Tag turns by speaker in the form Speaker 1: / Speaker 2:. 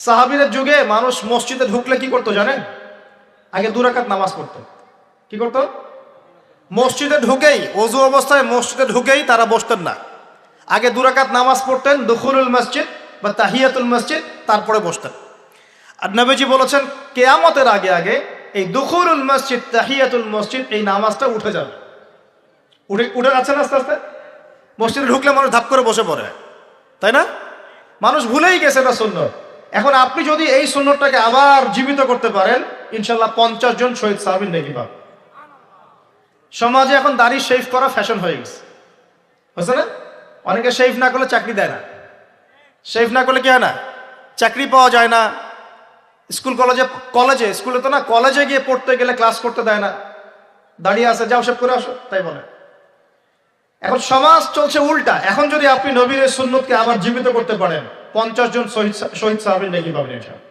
Speaker 1: সাহাবীদের যুগে মানুষ মসজিদে ঢুকলে কি করতো জানেন? আগে 2 রাকাত নামাজ পড়তো। কি করতো? মসজিদে ঢুকেই, ওযু অবস্থায় মসজিদে ঢুকেই তারা বসতেন না। আগে 2 রাকাত নামাজ পড়তেন, দুখুলুল মসজিদ বা তাহিয়াতুল মসজিদ, তারপরে বসতেন। আর নবীজি বলেছেন কিয়ামতের আগে আগে এই দুখুলুল মসজিদ, তাহিয়াতুল মসজিদ, এই নামাজটা উঠে যাবে। উঠে যাচ্ছে না আস্তে আস্তে। মসজিদে ঢুকলে মানুষ ধাপ করে বসে পড়ে, তাই না? মানুষ ভুলেই গেছে এটা সুন্নত। এখন আপনি যদি এই সুন্নতটাকে আবার জীবিত করতে পারেন, ইনশাল্লাহ 50 জন শহীদ সাহাবীর নেকি পাবেন। সমাজে এখন দাড়ি শেভ করা ফ্যাশন হয়ে গেছে, বুঝছে না? অনেকে শেভ না করলে চাকরি দেয় না। শেভ না করলে কি হয় না? চাকরি পাওয়া যায় না। স্কুলে তো না, কলেজে গিয়ে পড়তে গেলে ক্লাস করতে দেয় না। দাঁড়িয়ে আছে, যাও শেভ করে আসো, তাই বলে। এখন সমাজ চলছে উল্টা। এখন যদি আপনি নবীর সুন্নতকে আবার জীবিত করতে পারেন, 50 জন শহীদ সাহাবীর নেকি পাবেন ইনশাআল্লাহ।